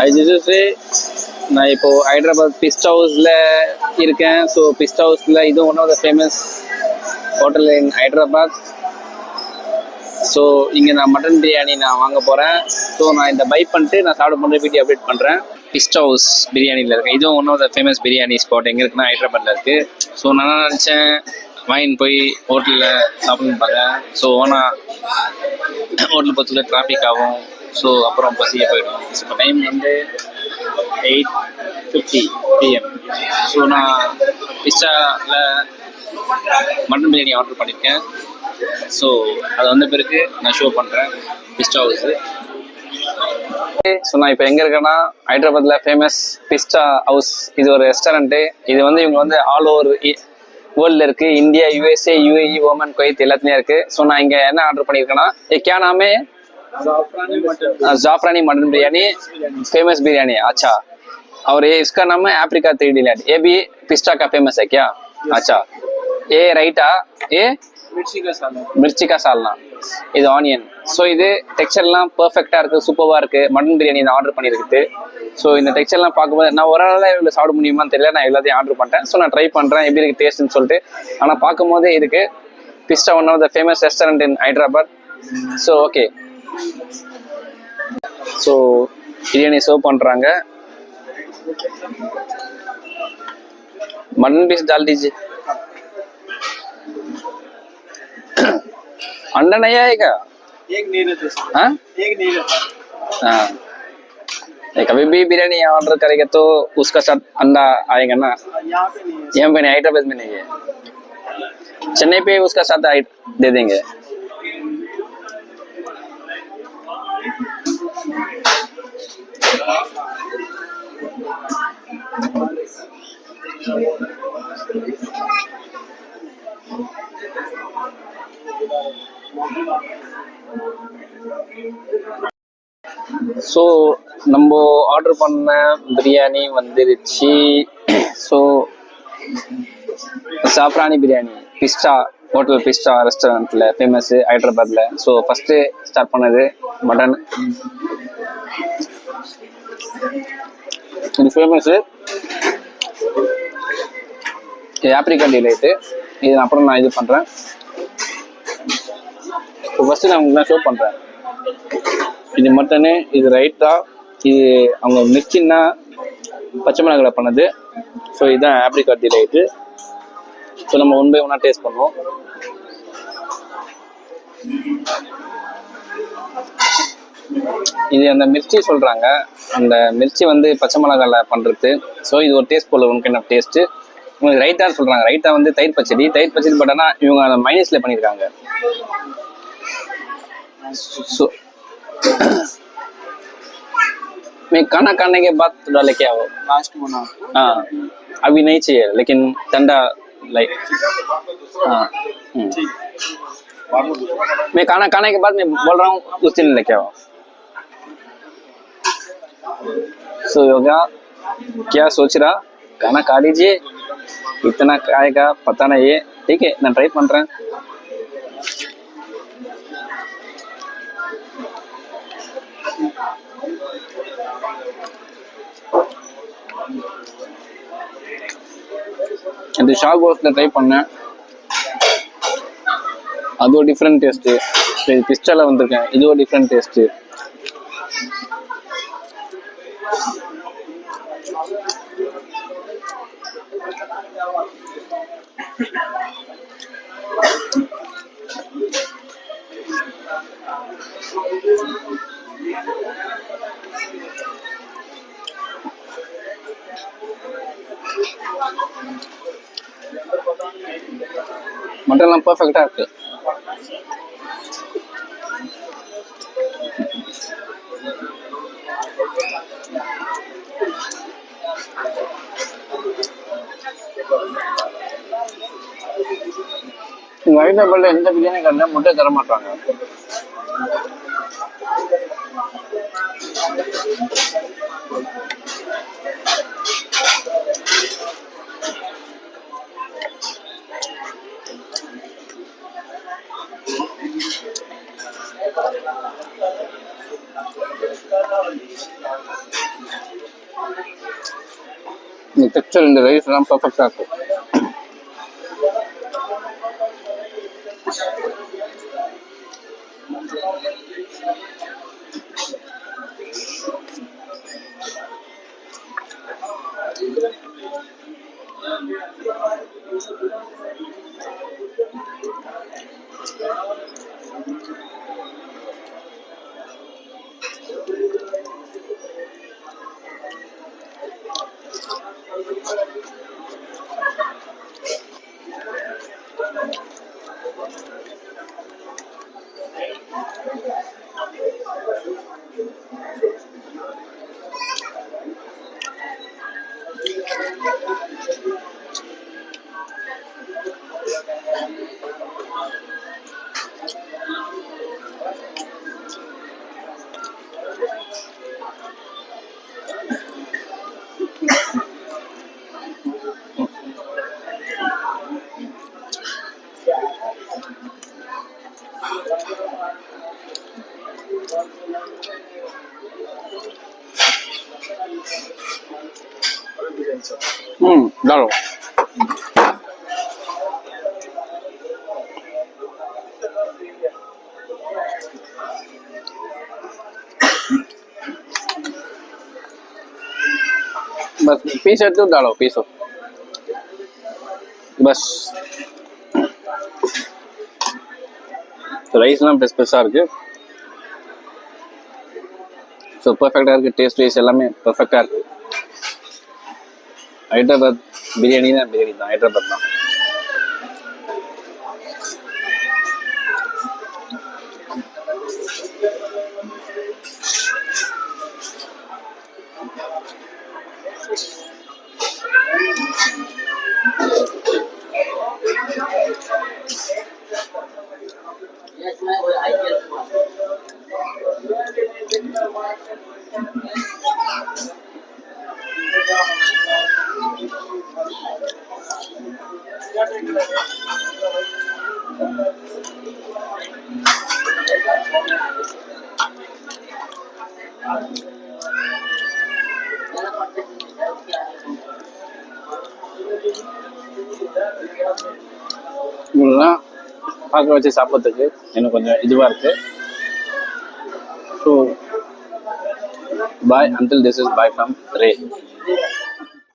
I just say நான் இப்போ Hyderabad pissed ஹவுஸில் இருக்கேன். ஸோ பிஸ்ட் ஹவுஸில் இது one of the famous hotel in Hyderabad. So இங்கே நான் மட்டன் பிரியாணி நான் வாங்க போகிறேன். ஸோ நான் இந்த பை பண்ணிட்டு நான் சாப்பிட பண்ணுற வீடியோ அப்டேட் பண்ணுறேன். பிஸ்ட் ஹவுஸ் பிரியாணியில் இருக்கேன். இதுவும் one of the famous biryani spot எங்கே இருக்குன்னா ஹைதராபாத்தில் இருக்குது. ஸோ நான் நினச்சேன் வாங்கின்னு போய் ஹோட்டலில் சாப்பிடணுன்னு பார்த்தேன். ஸோ ஆனால் ஹோட்டல் பக்கத்தில் டிராஃபிக் ஆகும். ஸோ அப்புறம் பசியே போயிடும். ஸோ இப்போ டைம் வந்து 8:50 PM. ஸோ நான் பிஸ்டாவில் மட்டன் பிரியாணி ஆர்டர் பண்ணியிருக்கேன். ஸோ அது வந்த பிறகு நான் ஷோ பண்ணுறேன் பிஸ்டா ஹவுஸு. ஸோ நான் இப்போ எங்கே இருக்கேன்னா ஹைதராபாத்தில் ஃபேமஸ் பிஸ்டா ஹவுஸ். இது ஒரு ரெஸ்டாரண்ட்டு. இது வந்து இவங்க வந்து ஆல் ஓவர் வேர்ல்டில் இருக்குது. India, USA, UAE, Oman, Kuwait எல்லாத்துலேயும் இருக்குது. ஸோ நான் இங்கே என்ன ஆர்டர் பண்ணியிருக்கேன்னா क्या नाम है? जाफरानी मटन बिरयानी फेमस बिरयानी है. अच्छा, और ये इसका नाम है अफ्रीका 3 डिलाइट. ये भी पिस्टा का फेमस है क्या? अच्छा, ये राइटा, ये மிர்ச்சி கா சால்னா, இது ஆனியன். ஸோ இது டெக்ஸ்சர்லாம் பர்ஃபெக்டாக இருக்குது, சூப்பராக இருக்குது. மட்டன் பிரியாணி நான் ஆர்டர் பண்ணியிருக்குது. ஸோ இந்த டெக்ஸ்சர்லாம் பார்க்கும்போது நான் ஒரு நாள் இவ்வளோ சாப்பிட முடியுமான்னு தெரியல. நான் எல்லாத்தையும் ஆர்டர் பண்ணிட்டேன். ஸோ நான் ட்ரை பண்ணுறேன் எப்படி இருக்குது டேஸ்ட்டுன்னு சொல்லிட்டு. ஆனால் பார்க்கும்போதே இதுக்கு Pista one of the famous restaurant in Hyderabad. So okay, so biryani serve பண்ணுறாங்க. मटन पीस डाल दीजिए. अंडा नहीं आएगा? एक नहीं रहता। हाँ, एक नहीं रहता। हाँ, कभी भी बिरयानी ऑर्डर करेगा तो उसका साथ अंडा आएगा ना? यहाँ पे नहीं है। यहाँ पे नहीं, हैदराबाद में नहीं है. चेन्नई पे उसका साथ दे देंगे. ஸோ நம்ம ஆர்டர் பண்ண பிரியாணி வந்துருச்சு. ஸோ சாஃப்ரானி பிரியாணி பிஸ்டா ஹோட்டல், பிஸ்டா ரெஸ்டாரண்ட்டில் ஃபேமஸ்ஸு ஹைதராபாத்தில். ஸோ ஃபஸ்ட்டு ஸ்டார்ட் பண்ணது மட்டன். இது ஃபேமஸ்ஸு, இது ஆப்ரிக்கா டிலைட்டு. இது அப்புறம் நான் இது பண்ணுறேன். இப்போ ஃபஸ்ட்டு நான் உங்களுக்கு ஷோ பண்ணுறேன். இது மட்டனு, இது ரைட்டா, இது அவங்க மிர்ச்சின்னா பச்சை மிளகாய் பண்ணது. ஸோ இதுதான் ஆப்ரிக்கா டிலைட்டு. ஸோ நம்ம ஒன் பை ஒன்னாக டேஸ்ட் பண்ணுவோம். இது அந்த மிர்ச்சி சொல்கிறாங்க, அந்த மிர்ச்சி வந்து பச்சை மிளகாயில் பண்ணுறது. ஸோ இது ஒரு டேஸ்ட் போல் ஒன்று என்ன டேஸ்ட்டு. உங்களுக்கு ரைட்டான்னு சொல்கிறாங்க. ரைட்டா வந்து தயிர் பச்சடி பட் ஆனால் இவங்க அந்த மைனஸில் பண்ணியிருக்காங்க. ஸோ मैं खाना खाने के बाद डाले क्या हो? लास्ट में ना। हाँ, अभी नहीं चाहिए लेकिन ठंडा लाइक. हाँ, मैं खाना खाने के बाद मैं बोल रहा हूँ उस दिन लेके आओ. सो योगा क्या सोच रहा, खाना खा लीजिए, इतना खाएगा पता नहीं है. ठीक है, मैं ट्राई कर रहा हूँ. இந்த ஷாக் ஹவுஸில் ட்ரை பண்ணேன், அது ஒரு டிஃப்ரெண்ட் டேஸ்ட்டு. இது பிஸ்டாவில் வந்திருக்கேன், இது ஒரு டிஃப்ரெண்ட் டேஸ்ட்டு. மட்டன்லாம் பர்ஃபெக்டாக இருக்கு. ஹைதராபாத்ல எந்த பிரியாணி கடையில முட்டை தர மாட்டாங்க. இந்த டெக்ஸ்சர் இந்த ரைஸ்லாம் பர்ஃபெக்டாக இருக்கும். दालो बस पीस है तो डालो पीसो बस ரைஸ்லாம் பெருசாக இருக்கு. ஸோ பர்ஃபெக்டாக இருக்குது. டேஸ்ட் வைஸ் எல்லாமே பர்ஃபெக்டாக இருக்குது. ஹைதராபாத் பிரியாணி தான் ஹைதராபாத் தான். இதெல்லாம் பார்க்க வச்சு சாப்பிட்றதுக்கு எனக்கு கொஞ்சம் இதுவாக இருக்குது. So bye, until this is bye from Ray.